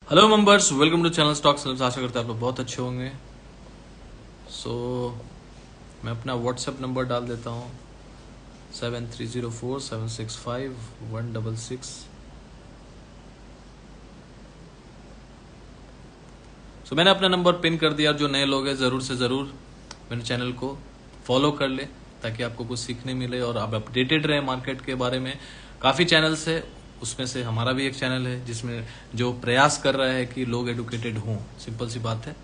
Hello members, welcome to channel stock sales. आशा करते हैं आप लोग बहुत अच्छे होंगे। मैं अपना व्हाट्सएप नंबर डाल देता हूँ 7304765166। मैंने अपना नंबर पिन कर दिया। जो नए लोग हैं ज़रूर से ज़रूर मेरे चैनल को फॉलो कर ले ताकि आपको कुछ सीखने मिले और आप अपडेटेड रहे मार्केट के बारे में। काफ़ी चैनल्स है, उसमें से हमारा भी एक चैनल है जिसमें जो प्रयास कर रहा है कि लोग एडुकेटेड हों। सिंपल सी बात है,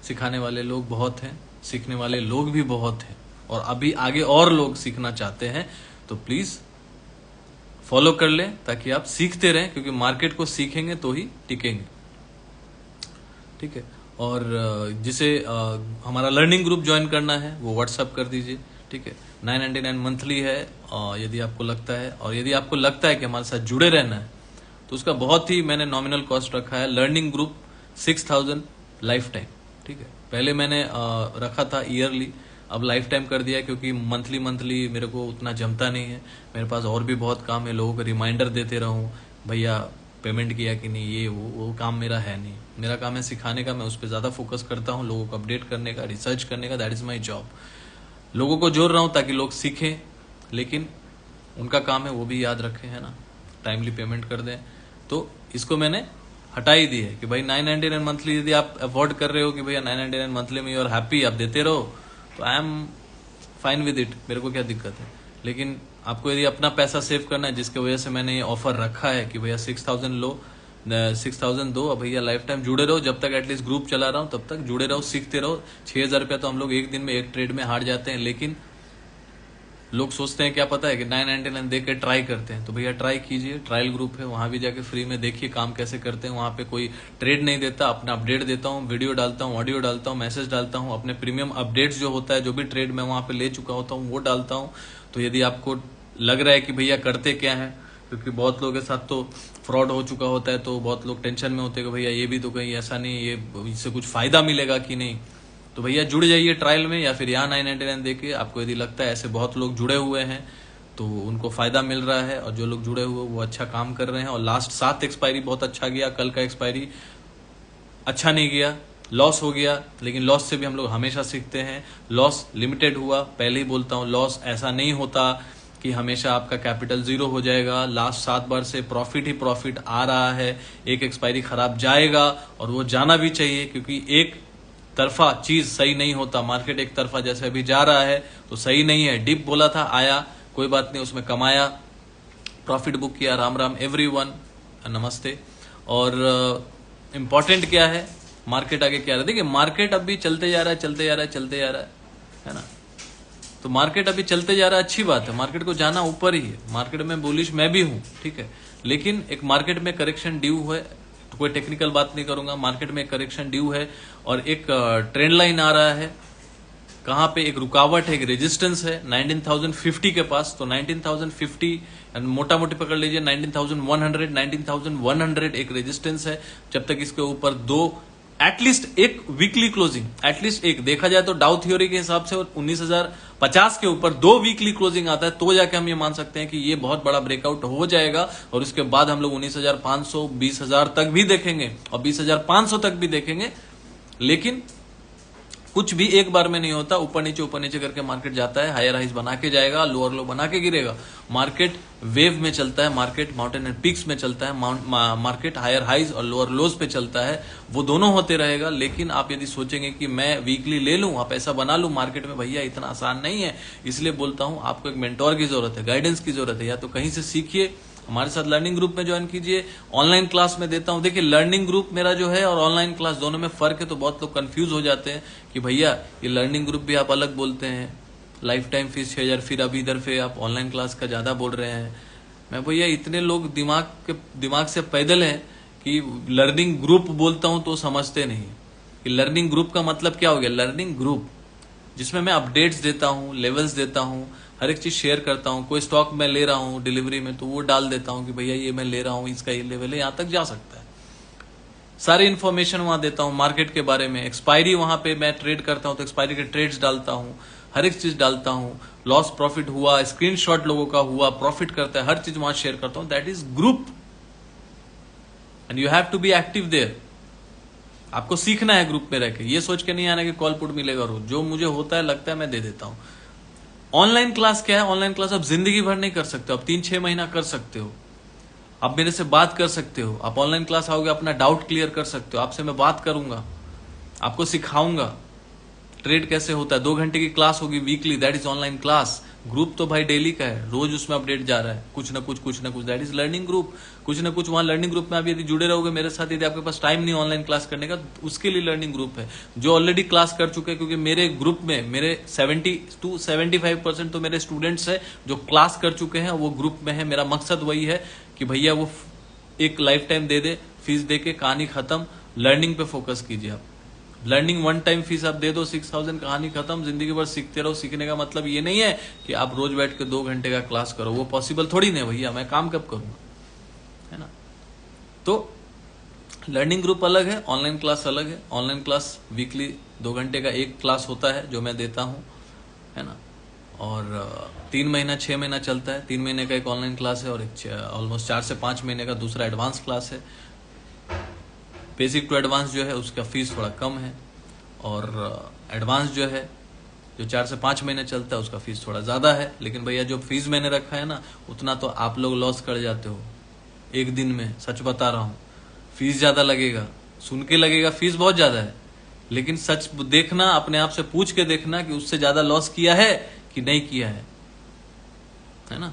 सिखाने वाले लोग बहुत हैं, सीखने वाले लोग भी बहुत हैं और अभी आगे और लोग सीखना चाहते हैं। तो प्लीज़ फॉलो कर लें ताकि आप सीखते रहें, क्योंकि मार्केट को सीखेंगे तो ही टिकेंगे। ठीक है। और जिसे हमारा लर्निंग ग्रुप ज्वाइन करना है वो व्हाट्सअप कर दीजिए। ठीक है, 999 मंथली है। यदि आपको लगता है और यदि आपको लगता है कि हमारे साथ जुड़े रहना है तो उसका बहुत ही मैंने नॉमिनल कॉस्ट रखा है। Learning group 6000 life time. ठीक है, पहले मैंने रखा था ईयरली, अब लाइफ टाइम कर दिया क्योंकि मंथली मेरे को उतना जमता नहीं है। मेरे पास और भी बहुत काम है, लोगों को रिमाइंडर देते रहूं, भैया पेमेंट किया कि नहीं, ये वो काम मेरा है नहीं। मेरा काम है सिखाने का, मैं उस पर ज़्यादा फोकस करता हूँ, लोगों को अपडेट करने का, रिसर्च करने का। That is my job. लोगों को जोड़ रहा हूँ ताकि लोग सीखें, लेकिन उनका काम है वो भी याद रखें, है ना, टाइमली पेमेंट कर दें। तो इसको मैंने हटा ही दी है कि भाई 999 मंथली यदि आप अफोर्ड कर रहे हो कि भैया 999 मंथली में और हैप्पी आप देते रहो तो I am fine with it, मेरे को क्या दिक्कत है। लेकिन आपको यदि अपना पैसा सेव करना है, जिसकी वजह से मैंने ये ऑफर रखा है कि भैया 6000 लो, 6000 दो, अब भैया लाइफ टाइम जुड़े रहो। जब तक एटलीस्ट ग्रुप चला रहा हूँ तब तक जुड़े रहो, सीखते रहो। 6000 रुपया तो हम लोग एक दिन में एक ट्रेड में हार जाते हैं, लेकिन लोग सोचते हैं क्या पता है कि 999 दे के ट्राई करते हैं। तो भैया ट्राई कीजिए, ट्रायल ग्रुप है, वहां भी जाके फ्री में देखिए काम कैसे करते हैं। वहां पे कोई ट्रेड नहीं देता, अपना अपडेट देता हूँ, वीडियो डालता हूँ, ऑडियो डालता हूँ, मैसेज डालता हूँ, अपने प्रीमियम अपडेट्स जो होता है, जो भी ट्रेड मैं वहां पे ले चुका होता हूँ वो डालता हूँ। तो यदि आपको लग रहा है कि भैया करते क्या है, क्योंकि बहुत लोगों के साथ तो फ्रॉड हो चुका होता है, तो बहुत लोग टेंशन में होते हैं कि भैया ये भी तो कहीं ऐसा नहीं, ये इससे कुछ फायदा मिलेगा कि नहीं। तो भैया जुड़ जाइए ट्रायल में, या फिर यहाँ 999 देके आपको यदि लगता है ऐसे बहुत लोग जुड़े हुए हैं तो उनको फायदा मिल रहा है, और जो लोग जुड़े हुए वो अच्छा काम कर रहे हैं। और लास्ट 7 एक्सपायरी बहुत अच्छा गया, कल का एक्सपायरी अच्छा नहीं गया, लॉस हो गया, लेकिन लॉस से भी हम लोग हमेशा सीखते हैं। लॉस लिमिटेड हुआ, पहले ही बोलता हूँ, लॉस ऐसा नहीं होता कि हमेशा आपका कैपिटल जीरो हो जाएगा। लास्ट 7 बार से प्रॉफिट ही प्रॉफिट आ रहा है। एक एक्सपायरी खराब जाएगा और वो जाना भी चाहिए, क्योंकि एक तरफा चीज सही नहीं होता। मार्केट एक तरफा जैसे अभी जा रहा है तो सही नहीं है। डिप बोला था, आया, कोई बात नहीं, उसमें कमाया, प्रॉफिट बुक किया। राम राम एवरीवन, नमस्ते। और इम्पोर्टेंट क्या है, मार्केट आगे क्या रहा है। देखिए मार्केट अभी चलते जा रहा है, चलते जा रहा है, चलते जा रहा है ना। तो मार्केट अभी चलते जा रहा है, अच्छी बात है, मार्केट को जाना ऊपर ही है। मार्केट में बुलिश मैं भी हूं, ठीक है, लेकिन एक मार्केट में करेक्शन ड्यू है। तो कोई टेक्निकल बात नहीं करूंगा, मार्केट में एक करेक्शन ड्यू है और एक ट्रेंड लाइन आ रहा है। कहां पे एक रुकावट है, एक रेजिस्टेंस है 19050 के पास। तो 19050 मोटा मोटी पकड़ लीजिए, 19100, 19100 एक रेजिस्टेंस है। जब तक इसके ऊपर दो एटलीस्ट एक वीकली क्लोजिंग, एटलीस्ट एक देखा जाए तो डाउ थ्योरी के हिसाब से 19050 के ऊपर 2 वीकली क्लोजिंग आता है, तो जाके हम ये मान सकते हैं कि ये बहुत बड़ा ब्रेकआउट हो जाएगा। और उसके बाद हम लोग 19500, 20000 तक भी देखेंगे और 20500 तक भी देखेंगे। लेकिन कुछ भी एक बार में नहीं होता, ऊपर नीचे करके मार्केट जाता है, हायर हाइज बना के जाएगा, लोअर लो बना के गिरेगा। मार्केट वेव में चलता है, मार्केट माउंटेन एंड पीक्स में चलता है, मार्केट हायर हाइज और लोअर लोज पे चलता है। वो दोनों होते रहेगा। लेकिन आप यदि सोचेंगे कि मैं वीकली ले लूं, आप पैसा बना लूं मार्केट में, भैया इतना आसान नहीं है। इसलिए बोलता हूं आपको एक मेंटोर की जरूरत है, गाइडेंस की जरूरत है। या तो कहीं से सीखिए, हमारे साथ लर्निंग ग्रुप में ज्वाइन कीजिए, ऑनलाइन क्लास में देता हूं। देखिए लर्निंग ग्रुप मेरा जो है और ऑनलाइन क्लास दोनों में फर्क है। तो बहुत लोग कंफ्यूज हो जाते हैं कि भैया ये लर्निंग ग्रुप भी आप अलग बोलते हैं, लाइफ टाइम फीस 6000, फिर अभी इधर पे आप ऑनलाइन क्लास का ज्यादा बोल रहे हैं। मैं भैया इतने लोग दिमाग से पैदल हैं कि लर्निंग ग्रुप बोलता हूं तो समझते नहीं कि लर्निंग ग्रुप का मतलब क्या हो गया। लर्निंग ग्रुप जिसमें मैं अपडेट्स देता हूं, लेवल्स देता हूं, हर एक चीज शेयर करता हूं। कोई स्टॉक मैं ले रहा हूं डिलीवरी में तो वो डाल देता हूं कि भैया ये मैं ले रहा हूं, इसका ये लेवल है, यहां तक जा सकता है। सारी इन्फॉर्मेशन वहां देता हूं मार्केट के बारे में। एक्सपायरी वहां पे मैं ट्रेड करता हूं तो एक्सपायरी के ट्रेड्स डालता हूं, हर एक चीज डालता हूं। लॉस प्रॉफिट हुआ, स्क्रीनशॉट लोगों का हुआ, प्रॉफिट करता है, हर चीज वहां शेयर करता हूं। That is group. And you have to be active there. आपको सीखना है ग्रुप में रह के, ये सोच के नहीं आना कि कॉल पुट मिलेगा रोज, जो मुझे होता है लगता है मैं दे देता हूं। ऑनलाइन क्लास क्या है? ऑनलाइन क्लास आप जिंदगी भर नहीं कर सकते हो, आप 3-6 महीना कर सकते हो, आप मेरे से बात कर सकते हो। आप ऑनलाइन क्लास आओगे, अपना डाउट क्लियर कर सकते हो, आपसे मैं बात करूंगा, आपको सिखाऊंगा ट्रेड कैसे होता है। 2 घंटे की क्लास होगी weekly, that is online class. Group तो भाई डेली का है, रोज उसमें अपडेट जा रहा है, कुछ ना कुछ, दैट इज लर्निंग ग्रुप। कुछ ना कुछ वहां लर्निंग ग्रुप में आप यदि जुड़े रहोगे मेरे साथ, यदि आपके पास टाइम नहीं ऑनलाइन क्लास करने का, तो उसके लिए लर्निंग ग्रुप है। जो ऑलरेडी क्लास कर चुके हैं, क्योंकि मेरे ग्रुप में मेरे 70 to 75% तो मेरे स्टूडेंट्स है जो क्लास कर चुके हैं, वो ग्रुप में है। मेरा मकसद वही है कि भैया वो एक लाइफ टाइम दे दे, फीस दे के कहानी खत्म, लर्निंग पे फोकस कीजिए आप। लर्निंग 1 टाइम फीस आप दे दो, 6000, कहानी खत्म, जिंदगी भर सीखते रहो। सीखने का मतलब ये नहीं है कि आप रोज बैठ के 2 घंटे का क्लास करो, वो पॉसिबल थोड़ी नहीं भैया, मैं काम कब करूंगा, है ना। तो लर्निंग ग्रुप अलग है, ऑनलाइन क्लास अलग है। ऑनलाइन क्लास वीकली 2 घंटे का एक क्लास होता है जो मैं देता हूं, है ना। और 3 महीना 6 महीना चलता है। 3 महीने का एक ऑनलाइन क्लास है और एक ऑलमोस्ट 4 से 5 महीने का दूसरा एडवांस क्लास है। बेसिक टू एडवांस जो है उसका फीस थोड़ा कम है, और एडवांस जो है जो 4 से 5 महीने चलता है उसका फीस थोड़ा ज्यादा है। लेकिन भैया जो फीस मैंने रखा है ना, उतना तो आप लोग लॉस कर जाते हो एक दिन में, सच बता रहा हूं। फीस ज्यादा लगेगा, सुन के लगेगा फीस बहुत ज्यादा है, लेकिन सच देखना, अपने आप से पूछ के देखना कि उससे ज्यादा लॉस किया है कि नहीं किया है ना।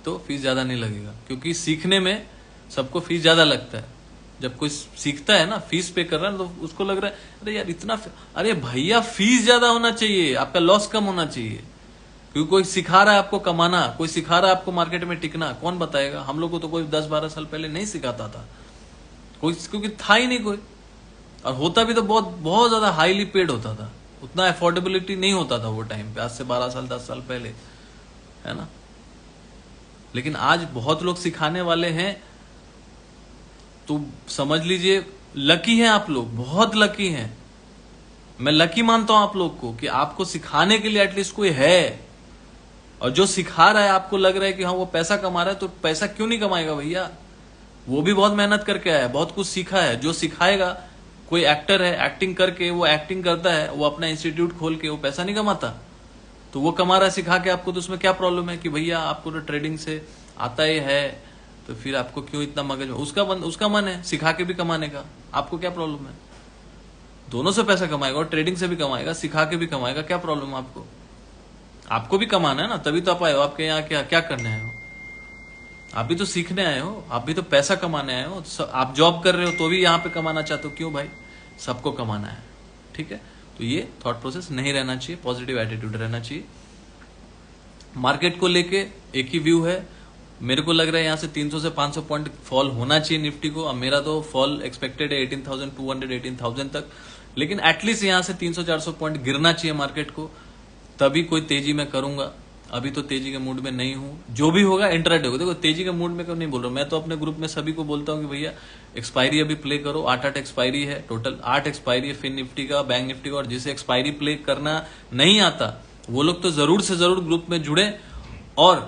तो फीस ज्यादा नहीं लगेगा, क्योंकि सीखने में सबको फीस ज्यादा लगता है। जब कोई सीखता है ना, फीस पे कर रहा है, तो उसको लग रहा है अरे यार इतना, अरे भैया फीस ज्यादा होना चाहिए, आपका लॉस कम होना चाहिए। क्योंकि कोई सिखा रहा है आपको कमाना, कोई सिखा रहा है आपको मार्केट में टिकना, कौन बताएगा? हम लोग को तो कोई 10-12 साल पहले नहीं सिखाता था कोई, क्योंकि था ही नहीं कोई, और होता भी तो बहुत बहुत ज्यादा हाईली पेड होता था, उतना अफोर्डेबिलिटी नहीं होता था वो टाइम पे, आज से 12 साल 10 साल पहले, है ना। लेकिन आज बहुत लोग सिखाने वाले हैं, तो समझ लीजिए लकी हैं आप लोग, बहुत लकी हैं। मैं लकी मानता हूं आप लोग को कि आपको सिखाने के लिए एटलीस्ट कोई है, और जो सिखा रहा है आपको लग रहा है कि हाँ वो पैसा कमा रहा है, तो पैसा क्यों नहीं कमाएगा भैया? वो भी बहुत मेहनत करके आया है, बहुत कुछ सीखा है। जो सिखाएगा, कोई एक्टर है, एक्टिंग करके वो एक्टिंग करता है, वो अपना इंस्टीट्यूट खोल के वो पैसा नहीं कमाता, तो वो कमा रहा है सिखा के आपको, तो उसमें क्या प्रॉब्लम है कि भैया आपको तो ट्रेडिंग से आता ही है, तो फिर आपको क्यों इतना मगज में? उसका मन है सिखा के भी कमाने का, आपको क्या प्रॉब्लम है? दोनों से पैसा कमाएगा, और ट्रेडिंग से भी कमाएगा, सिखा के भी कमाएगा, क्या प्रॉब्लम आपको? आपको भी कमाना है ना, तभी तो आप आए हो। आपके यहाँ क्या क्या करने आए हो? आप भी तो सीखने आए हो, आप भी तो पैसा कमाने आए हो। आप जॉब कर रहे हो तो भी यहाँ पे कमाना चाहते हो, क्यों भाई? सबको कमाना है, ठीक है। तो ये थॉट प्रोसेस नहीं रहना चाहिए, पॉजिटिव एटीट्यूड रहना चाहिए। मार्केट को लेके एक ही व्यू है, मेरे को लग रहा है यहाँ से 300 से 500 पॉइंट फॉल होना चाहिए निफ्टी को। अब मेरा तो फॉल एक्सपेक्टेड है 18,200 18,000 तक, लेकिन एटलीस्ट यहाँ से 300-400 पॉइंट गिरना चाहिए मार्केट को, तभी कोई तेजी मैं करूंगा। अभी तो तेजी के मूड में नहीं हूं, जो भी होगा इंट्राडे होगा। देखो तेजी के मूड में क्यों नहीं बोल रहा हूं, मैं तो अपने ग्रुप में सभी को बोलता हूं कि भैया एक्सपायरी अभी प्ले करो। 8 एक्सपायरी है, टोटल 8 एक्सपायरी है, फिन निफ्टी का, बैंक निफ्टी का। और जिसे एक्सपायरी प्ले करना नहीं आता वो लोग तो जरूर से जरूर ग्रुप में जुड़े, और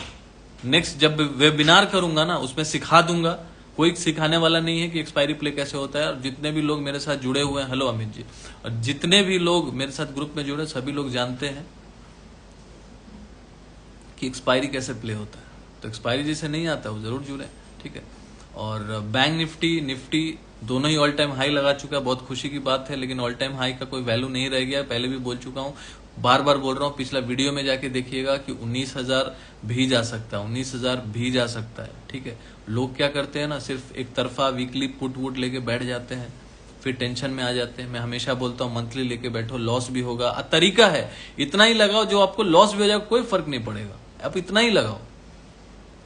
नेक्स्ट जब वेबिनार करूंगा ना उसमें सिखा दूंगा। कोई सिखाने वाला नहीं है कि एक्सपायरी प्ले कैसे होता है। और जितने भी लोग मेरे साथ जुड़े हुए हैं, हेलो अमित जी, और जितने भी लोग मेरे साथ ग्रुप में जुड़े, सभी लोग जानते हैं कि एक्सपायरी कैसे प्ले होता है। तो एक्सपायरी जिसे नहीं आता वो जरूर जुड़े, ठीक है। और बैंक निफ्टी दोनों ही ऑल टाइम हाई लगा चुका है, बहुत खुशी की बात है। लेकिन ऑल टाइम हाई का कोई वैल्यू नहीं रह गया, पहले भी बोल चुका हूं, बार बार बोल रहा हूं। पिछला वीडियो में जाके देखिएगा कि 19,000 भी जा सकता है, 19,000 भी जा सकता है, ठीक है। लोग क्या करते हैं ना, सिर्फ एक तरफा वीकली पुट वुट लेके बैठ जाते हैं, फिर टेंशन में आ जाते हैं। मैं हमेशा बोलता हूं मंथली लेके बैठो, लॉस भी होगा। तरीका है इतना ही लगाओ जो आपको लॉस भी हो जाएगा, कोई फर्क नहीं पड़ेगा, आप इतना ही लगाओ।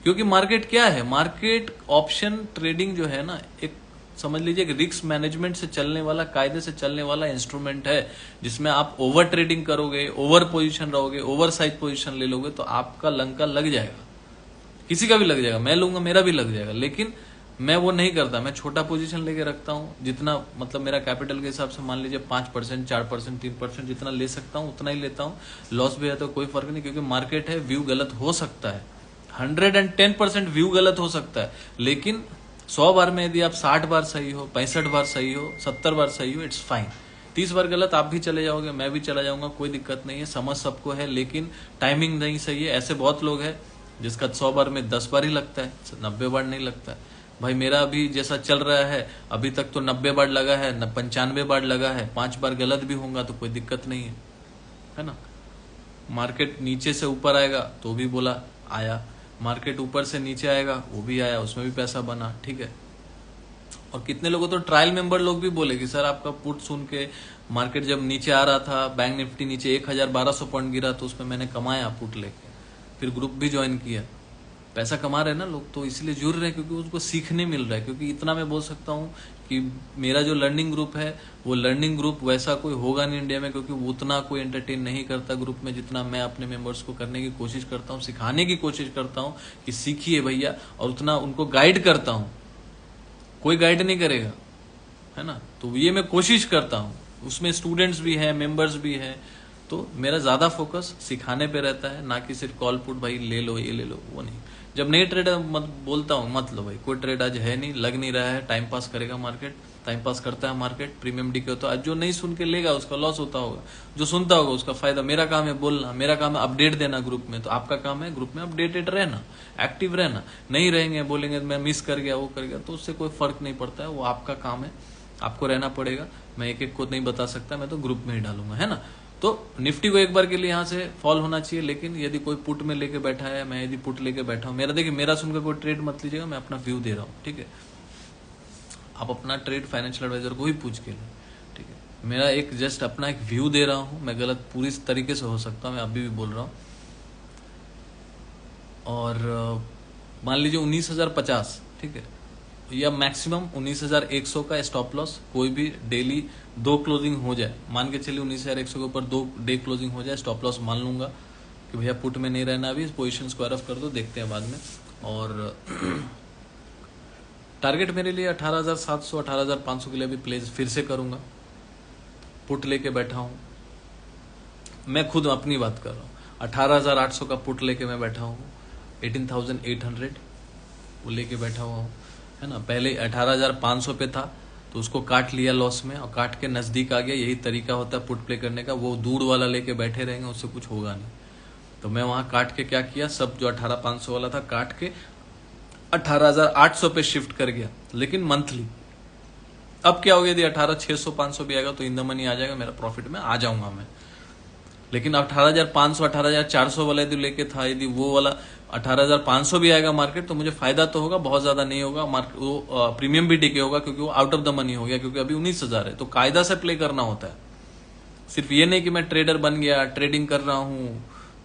क्योंकि मार्केट क्या है, मार्केट ऑप्शन ट्रेडिंग जो है ना, एक समझ लीजिए कि रिस्क मैनेजमेंट से चलने वाला, कायदे से चलने वाला इंस्ट्रूमेंट है, जिसमें आप ओवर ट्रेडिंग करोगे, ओवर पोजीशन रहोगे, ओवर साइज पोजीशन ले लोगे, तो आपका लंका लग जाएगा, किसी का भी लग जाएगा। मैं लूंगा, मेरा भी लग जाएगा। लेकिन मैं वो नहीं करता, मैं छोटा पोजीशन लेके रखता हूं, जितना मतलब मेरा कैपिटल के हिसाब से मान लीजिए 5%, 4%, 3% जितना ले सकता हूं उतना ही लेता हूं। लॉस भी है तो कोई फर्क नहीं, क्योंकि मार्केट है, व्यू गलत हो सकता है, 110% व्यू गलत हो सकता है, लेकिन 100 बार में यदि आप 60 बार सही हो, 65 बार सही हो, 70 बार सही हो, इट्स फाइन। 30 बार गलत आप भी चले जाओगे, मैं भी चला जाऊंगा, कोई दिक्कत नहीं है, समझ सबको है, लेकिन टाइमिंग नहीं सही है। ऐसे बहुत लोग हैं जिसका 100 बार में 10 बार ही लगता है, 90 बार नहीं लगता है। भाई मेरा अभी जैसा चल रहा है अभी तक तो 90 बार लगा है, 95 बार लगा है, 5 बार गलत भी होगा तो कोई दिक्कत नहीं है ना। मार्केट नीचे से ऊपर आएगा तो भी बोला आया, मार्केट ऊपर से नीचे आएगा वो भी आया, उसमें भी पैसा बना, ठीक है। और कितने लोगों तो ट्रायल मेंबर लोग भी बोले कि सर आपका पुट सुन के मार्केट जब नीचे आ रहा था, बैंक निफ्टी नीचे 1200 पॉइंट गिरा तो उसमें मैंने कमाया पुट लेके, फिर ग्रुप भी ज्वाइन किया। पैसा कमा रहे हैं ना लोग, तो इसलिए जुड़ रहे हैं क्योंकि उनको सीखने मिल रहा है। क्योंकि इतना मैं बोल सकता हूँ कि मेरा जो लर्निंग ग्रुप है वो लर्निंग ग्रुप वैसा कोई होगा नहीं इंडिया में, क्योंकि वो उतना कोई एंटरटेन नहीं करता ग्रुप में जितना मैं अपने मेंबर्स को करने की कोशिश करता हूँ, सिखाने की कोशिश करता हूँ कि सीखिए भैया, और उतना उनको गाइड करता हूँ। कोई गाइड नहीं करेगा, है ना। तो ये मैं कोशिश करता हूँ, उसमें स्टूडेंट्स भी हैं, मेंबर्स भी हैं, तो मेरा ज्यादा फोकस सिखाने पे रहता है, ना कि सिर्फ कॉल पुट भाई ले लो ये ले लो, वो नहीं। जब नए ट्रेड मत बोलता हूँ मत लो भाई, कोई ट्रेड आज है नहीं, लग नहीं रहा है, टाइम पास करेगा मार्केट, टाइम पास करता है मार्केट, प्रीमियम डीके होता है। आज जो नहीं सुन के लेगा उसका लॉस होता होगा, जो सुनता होगा उसका फायदा। मेरा काम है बोलना, मेरा काम है अपडेट देना ग्रुप में, तो आपका काम है ग्रुप में अपडेटेड रहना, एक्टिव रहना। नहीं रहेंगे, बोलेंगे मैं मिस कर गया, वो कर गया, तो उससे कोई फर्क नहीं पड़ता है, वो आपका काम है, आपको रहना पड़ेगा। मैं एक एक को नहीं बता सकता, मैं तो ग्रुप में ही डालूंगा, है ना। तो निफ्टी को एक बार के लिए यहाँ से फॉल होना चाहिए, लेकिन यदि कोई पुट में लेके बैठा है, मैं यदि पुट लेके बैठा हूँ, मेरा देखिए, मेरा सुनकर कोई ट्रेड मत लीजिएगा, मैं अपना व्यू दे रहा हूँ, ठीक है। आप अपना ट्रेड फाइनेंशियल एडवाइजर को ही पूछ के लें, ठीक है। मेरा एक जस्ट अपना एक व्यू दे रहा हूँ, मैं गलत पूरी तरीके से हो सकता हूँ, मैं अभी भी बोल रहा हूँ। और मान लीजिए 19,050, ठीक है, या मैक्सिमम 19,100 का स्टॉप लॉस, कोई भी डेली 2 क्लोजिंग हो जाए, मान के चलिए 19,100 के ऊपर 2 डे क्लोजिंग हो जाए, स्टॉप लॉस मान लूंगा कि भैया पुट में नहीं रहना, अभी पोजीशंस को रफ कर दो, देखते हैं बाद में। और टारगेट मेरे लिए 18,700 18,500 के लिए भी प्लेस फिर से करूंगा। पुट लेके बैठा हूं, मैं खुद अपनी बात कर रहा हूँ, 18,800 का पुट लेके मैं बैठा हूँ, 18,800 वो लेके बैठा हुआ हूँ, है ना। पहले 18,500 पे था तो उसको काट लिया लॉस में, और काट के नजदीक आ गया। यही तरीका होता है पुट प्ले करने का, वो दूर वाला लेके बैठे रहेंगे, उससे कुछ होगा नहीं। तो मैं वहां काट के क्या किया, सब जो 18,500 वाला था काट के 18,800 पे शिफ्ट कर गया, लेकिन मंथली। अब क्या हो गया, यदि 18,600 500 भी आएगा तो इन द मनी आ जाएगा, मेरा प्रॉफिट में आ जाऊंगा मैं। लेकिन 18,500 18,400 वाला यदि लेके था, यदि वो वाला 18,500 भी आएगा मार्केट तो मुझे फायदा तो होगा, बहुत ज्यादा नहीं होगा। मार्केट वो प्रीमियम भी टिके होगा, क्योंकि वो आउट ऑफ द मनी हो गया, क्योंकि अभी 19,000 है। तो कायदा से प्ले करना होता है, सिर्फ ये नहीं कि मैं ट्रेडर बन गया, ट्रेडिंग कर रहा हूं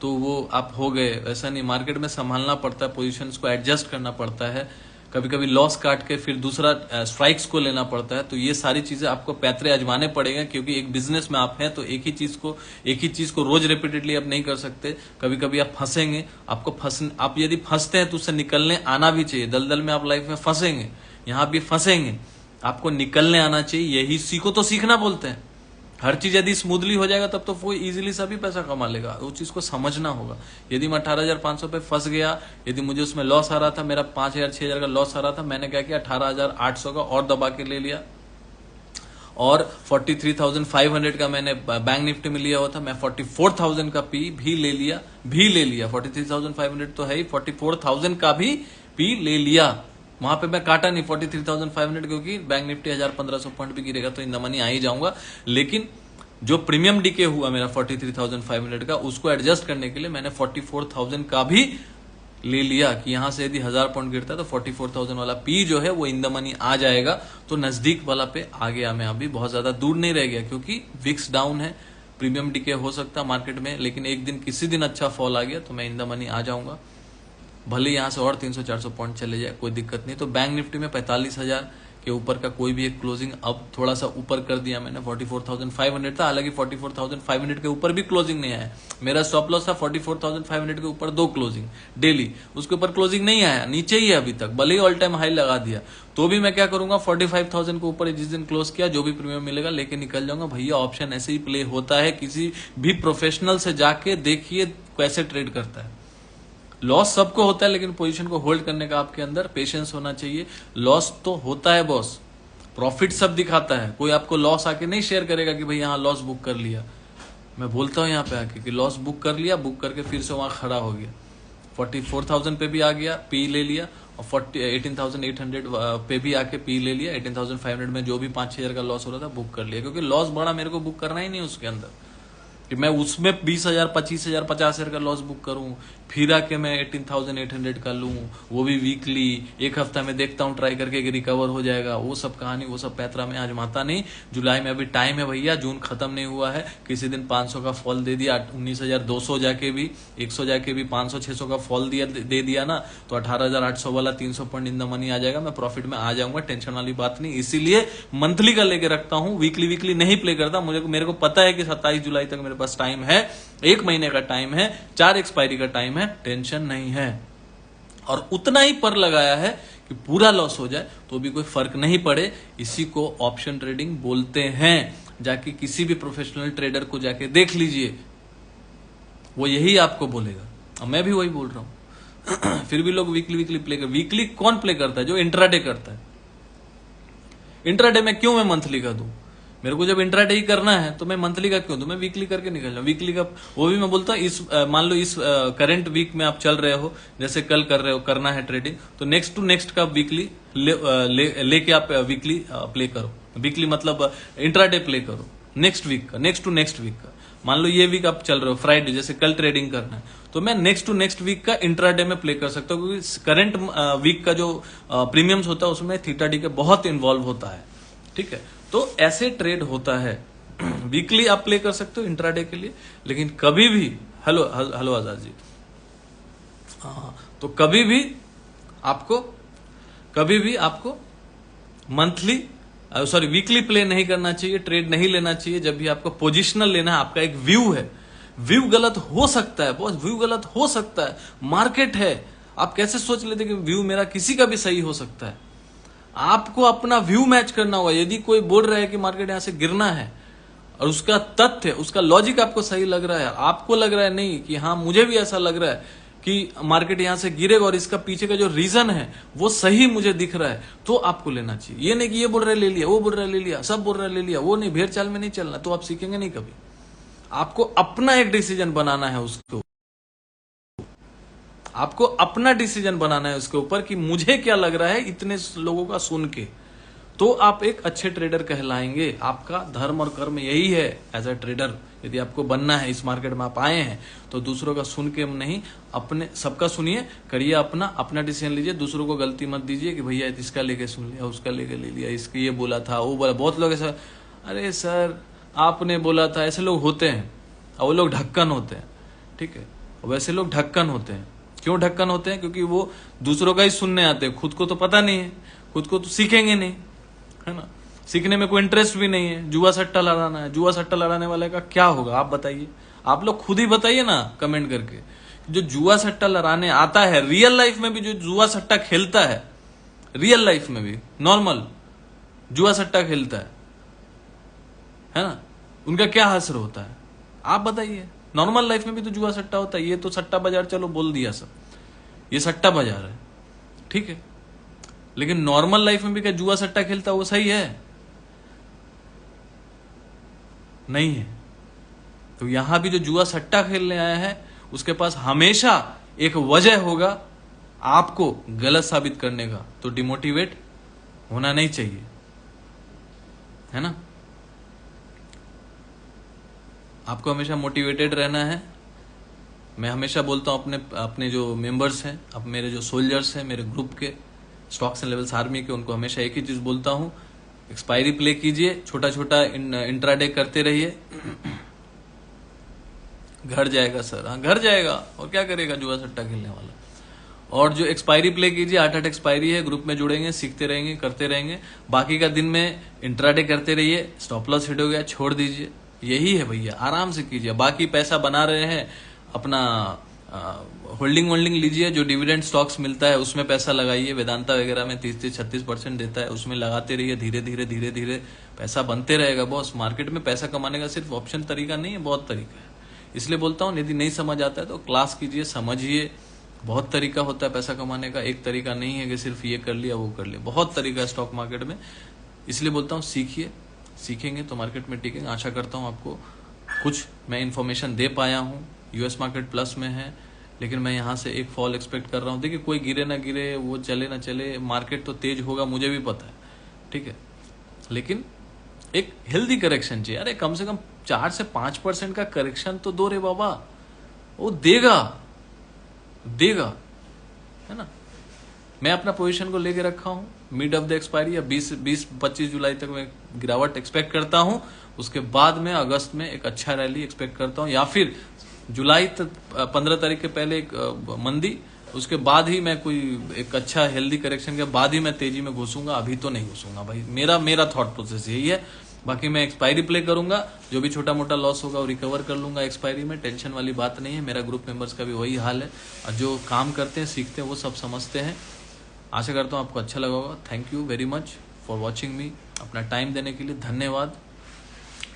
तो वो आप हो गए, ऐसा नहीं। मार्केट में संभालना पड़ता है, पोजीशंस को एडजस्ट करना पड़ता है, कभी कभी लॉस काट के फिर दूसरा स्ट्राइक्स को लेना पड़ता है। तो ये सारी चीजें आपको पैतरे आजमाने पड़ेगा, क्योंकि एक बिजनेस में आप हैं तो एक ही चीज को रोज रिपीटेडली आप नहीं कर सकते। कभी कभी आप फंसेंगे, आप यदि फंसते हैं तो उससे निकलने आना भी चाहिए। दलदल में आप लाइफ में फंसेंगे, यहाँ भी फंसेंगे, आपको निकलने आना चाहिए। यही सीखो तो सीखना बोलते हैं। हर चीज यदि स्मूथली हो जाएगा तब तो वो इजीली सभी पैसा कमा लेगा, उस चीज को समझना होगा। यदि मैं 18,500 पे फंस गया, यदि मुझे उसमें लॉस आ रहा था, मेरा 5,000 6,000 का लॉस आ रहा था, मैंने क्या किया, 18,800 का और दबा के ले लिया, और 43,500 का मैंने बैंक निफ्टी में लिया हुआ था, मैं 44,000 का पी भी ले लिया 43,500 तो है ही, 44,000 का भी पी ले लिया। वहां पे मैं काटा नहीं 43,500, क्योंकि बैंक निफ्टी 1,000-1,500 पॉइंट भी गिरेगा तो इन द मनी आ ही जाऊंगा। लेकिन जो प्रीमियम डीके हुआ मेरा 43,500 का, उसको एडजस्ट करने के लिए मैंने 44,000 का भी ले लिया, कि यहां से यदि 1,000 पॉइंट गिरता है तो 44,000 वाला पी जो है वो इन द मनी आ जाएगा। तो नजदीक वाला पे आ गया मैं, अभी बहुत ज्यादा दूर नहीं रह गया, क्योंकि विक्स डाउन है, प्रीमियम डीके हो सकता है मार्केट में, लेकिन एक दिन किसी दिन अच्छा फॉल आ गया तो मैं इन द मनी आ जाऊंगा। भले यहां से और 300-400 पॉइंट चले जाए, कोई दिक्कत नहीं। तो बैंक निफ्टी में 45,000 के ऊपर का कोई भी एक क्लोजिंग, अब थोड़ा सा ऊपर कर दिया मैंने, 44,500 था, हालांकि 44,500 के ऊपर भी क्लोजिंग नहीं आया। मेरा स्टॉप लॉस था 44,500 के ऊपर 2 क्लोजिंग डेली, उसके ऊपर क्लोजिंग नहीं आया, नीचे ही है अभी तक, भले ही ऑल टाइम हाई लगा दिया। तो भी मैं क्या करूंगा, 45,000 के ऊपर जिस दिन क्लोज किया, जो भी प्रीमियम मिलेगा लेके निकल जाऊंगा। भैया ऑप्शन ऐसे ही प्ले होता है, किसी भी प्रोफेशनल से जाके देखिए कैसे ट्रेड करता है। लॉस सबको होता है, लेकिन पोजीशन को होल्ड करने का आपके अंदर पेशेंस होना चाहिए। लॉस तो होता है बॉस, प्रॉफिट सब दिखाता है। कोई आपको लॉस आके नहीं शेयर करेगा कि भाई यहाँ लॉस बुक कर लिया। मैं बोलता हूँ यहाँ पे आके कि लॉस बुक कर लिया, बुक करके फिर से वहां खड़ा हो गया, 44,000 पे भी आ गया, पी ले लिया, और 18,800 पे भी आके पी ले लिया, 18,500 में जो भी 5-6 हजार का लॉस हो रहा था बुक कर लिया, क्योंकि लॉस बड़ा मेरे को बुक करना ही नहीं उसके अंदर कि मैं उसमें 20,000, 25,000, 50,000 का लॉस बुक करूं, फिर आके मैं 18,800 का लूं, वो भी वीकली। एक हफ्ता में देखता हूं ट्राई करके कि रिकवर हो जाएगा। वो सब कहानी, वो सब पैतरा में आजमाता नहीं। जुलाई में अभी टाइम है भैया, जून खत्म नहीं हुआ है। किसी दिन 500 का फॉल दे दिया, 19,200 जाके भी, 100 जाके भी 500, 600 का फॉल दे दिया ना, तो 18,800 वाला 300 पॉइंट इन द मनी आ जाएगा, मैं प्रॉफिट में आ जाऊंगा, टेंशन वाली बात नहीं। इसीलिए मंथली का लेके रखता हूं, वीकली नहीं प्ले करता। मेरे को पता है कि 27 जुलाई तक मेरे पास टाइम है, 1 महीने का टाइम है, 4 एक्सपायरी का टाइम है, टेंशन नहीं है। और उतना ही पर लगाया है कि पूरा लॉस हो जाए तो भी कोई फर्क नहीं पड़े। इसी को ऑप्शन ट्रेडिंग बोलते हैं। जाके किसी भी प्रोफेशनल ट्रेडर को जाके देख लीजिए, वो यही आपको बोलेगा, और मैं भी वही बोल रहा हूं। फिर भी लोग वीकली प्ले कर। वीकली कौन प्ले करता है? जो इंट्राडे करता है। इंट्राडे में क्यों मैं मंथली का दूं? मेरे को जब इंट्राडे ही करना है तो मैं मंथली का क्यों दूं? मैं वीकली करके निकल जाऊं। वीकली का वो भी मैं बोलता हूं, मान लो इस करंट वीक में आप चल रहे हो, जैसे कल कर रहे हो, करना है ट्रेडिंग, तो नेक्स्ट टू नेक्स्ट का वीकली लेके आप वीकली प्ले करो। वीकली मतलब इंट्राडे प्ले करो नेक्स्ट वीक का, नेक्स्ट टू नेक्स्ट वीक का। मान लो ये वीक आप चल रहे हो फ्राइडे, जैसे कल ट्रेडिंग करना है, तो मैं नेक्स्ट टू नेक्स्ट वीक का इंट्राडे में प्ले कर सकता हूँ, क्योंकि करंट वीक का जो प्रीमियम्स होता है उसमें थीटा डी के बहुत इन्वॉल्व होता है। ठीक है, तो ऐसे ट्रेड होता है। वीकली आप प्ले कर सकते हो इंट्राडे के लिए, लेकिन कभी भी हेलो आजाद जी, हाँ, तो कभी भी आपको मंथली वीकली प्ले नहीं करना चाहिए, ट्रेड नहीं लेना चाहिए। जब भी आपको पोजिशनल लेना है, आपका एक व्यू है, व्यू गलत हो सकता है बॉस, व्यू गलत हो सकता है, मार्केट है। आप कैसे सोच लेते कि व्यू मेरा किसी का भी सही हो सकता है? आपको अपना व्यू मैच करना होगा। यदि कोई बोल रहा है कि मार्केट यहां से गिरना है और उसका तथ्य, उसका लॉजिक आपको सही लग रहा है, आपको लग रहा है नहीं कि हाँ मुझे भी ऐसा लग रहा है कि मार्केट यहां से गिरेगा और इसका पीछे का जो रीजन है वो सही मुझे दिख रहा है, तो आपको लेना चाहिए। ये नहीं कि ये बोल रहा है ले लिया, वो बोल रहा है ले लिया, सब बोल रहा है ले लिया, वो नहीं, भेड़ चाल में नहीं चलना, तो आप सीखेंगे नहीं कभी। आपको अपना एक डिसीजन बनाना है उसको, आपको अपना डिसीजन बनाना है उसके ऊपर कि मुझे क्या लग रहा है इतने लोगों का सुन के, तो आप एक अच्छे ट्रेडर कहलाएंगे। आपका धर्म और कर्म यही है एज अ ट्रेडर। यदि आपको बनना है, इस मार्केट में आप आए हैं, तो दूसरों का सुन के नहीं, अपने सबका सुनिए, करिए अपना डिसीजन लीजिए। दूसरों को गलती मत दीजिए कि भैया इसका लेके सुन लिया, उसका लेके ले लिया, इसके ये बोला था, वो बोला। बहुत लोग ऐसा, अरे सर आपने बोला था, ऐसे लोग होते हैं, और वो लोग ढक्कन होते हैं। ठीक है, वैसे लोग ढक्कन होते हैं। क्यों ढक्कन होते हैं? क्योंकि वो दूसरों का ही सुनने आते हैं, खुद को तो पता नहीं है, खुद को तो सीखेंगे नहीं, है ना। सीखने में कोई इंटरेस्ट भी नहीं है, जुआ सट्टा लड़ाना है। जुआ सट्टा लड़ाने वाले का क्या होगा आप बताइए? आप लोग खुद ही बताइए ना कमेंट करके। जो जुआ सट्टा लड़ाने आता है, रियल लाइफ में भी जो जुआ सट्टा खेलता है, रियल लाइफ में भी नॉर्मल जुआ सट्टा खेलता है ना, उनका क्या हश्र होता है आप बताइए? नॉर्मल लाइफ में भी तो जुआ सट्टा होता है। ये तो सट्टा बाजार, चलो बोल दिया सब, ये सट्टा बाजार है, ठीक है, लेकिन नॉर्मल लाइफ में भी क्या जुआ सट्टा खेलता है वो सही है? नहीं है। तो यहां भी जो जुआ सट्टा खेलने आया है उसके पास हमेशा एक वजह होगा आपको गलत साबित करने का, तो डिमोटिवेट होना नहीं चाहिए, है ना। आपको हमेशा मोटिवेटेड रहना है। मैं हमेशा बोलता हूं अपने जो मेंबर्स हैं, अब मेरे जो सोल्जर्स हैं, मेरे ग्रुप के, स्टॉक्स एंड लेवल्स आर्मी के, उनको हमेशा एक ही चीज बोलता हूं, एक्सपायरी प्ले कीजिए, छोटा छोटा इंट्राडे करते रहिए। घर जाएगा सर, हाँ घर जाएगा, और क्या करेगा जुआ सट्टा खेलने वाला। और जो एक्सपायरी प्ले कीजिए, 8 एक्सपायरी है, ग्रुप में जुड़ेंगे, सीखते रहेंगे, करते रहेंगे। बाकी का दिन में इंट्राडे करते रहिए, स्टॉप लॉस हिट हो गया छोड़ दीजिए, यही है भैया, आराम से कीजिए। बाकी पैसा बना रहे हैं, अपना होल्डिंग वोल्डिंग लीजिए, जो डिविडेंड स्टॉक्स मिलता है उसमें पैसा लगाइए, वेदांता वगैरह में 30-36% देता है, उसमें लगाते रहिए, धीरे धीरे पैसा बनते रहेगा बॉस। मार्केट में पैसा कमाने का सिर्फ ऑप्शन तरीका नहीं है, बहुत तरीका है। इसलिए बोलता हूँ, यदि नहीं समझ आता है तो क्लास कीजिए, समझिए, बहुत तरीका होता है पैसा कमाने का, एक तरीका नहीं है कि सिर्फ ये कर लिया वो कर लिया, बहुत तरीका है स्टॉक मार्केट में। इसलिए बोलता हूँ सीखिए, सीखेंगे तो मार्केट में टिकेंगे। आशा करता हूँ आपको कुछ मैं इन्फॉर्मेशन दे पाया हूँ। यूएस मार्केट प्लस में है, लेकिन मैं यहाँ से एक फॉल एक्सपेक्ट कर रहा हूँ। देखिए कोई गिरे ना गिरे, वो चले ना चले, मार्केट तो तेज होगा मुझे भी पता है, ठीक है, लेकिन एक हेल्दी करेक्शन चाहिए। अरे कम से कम 4 से 5% का करेक्शन तो दो रे बाबा, वो देगा देगा, है ना। मैं अपना पोजीशन को लेके रखा हूँ, मिड ऑफ द एक्सपायरी या 20-25 जुलाई तक मैं गिरावट एक्सपेक्ट करता हूँ। उसके बाद में अगस्त में एक अच्छा रैली एक्सपेक्ट करता हूँ, या फिर जुलाई तक 15 तारीख के पहले एक मंदी, उसके बाद ही मैं कोई एक अच्छा हेल्दी करेक्शन के बाद ही मैं तेजी में घुसूंगा। अभी तो नहीं घुसूंगा भाई, मेरा थॉट प्रोसेस यही है। बाकी मैं एक्सपायरी प्ले करूंगा, जो भी छोटा मोटा लॉस होगा वो रिकवर कर लूंगा एक्सपायरी में, टेंशन वाली बात नहीं है। मेरा ग्रुप मेंबर्स का भी वही हाल है, और जो काम करते हैं सीखते हैं वो सब समझते हैं। आशा करता हूँ आपको अच्छा लगा होगा। Thank you very much for watching मी, अपना टाइम देने के लिए धन्यवाद।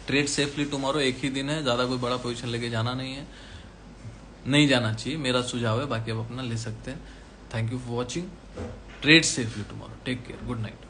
ट्रेड सेफली टुमारो, एक ही दिन है, ज़्यादा कोई बड़ा पोजीशन लेके जाना नहीं जाना चाहिए, मेरा सुझाव है, बाकी आप अपना ले सकते हैं। Thank you for watching, trade safely tomorrow, take care, good night.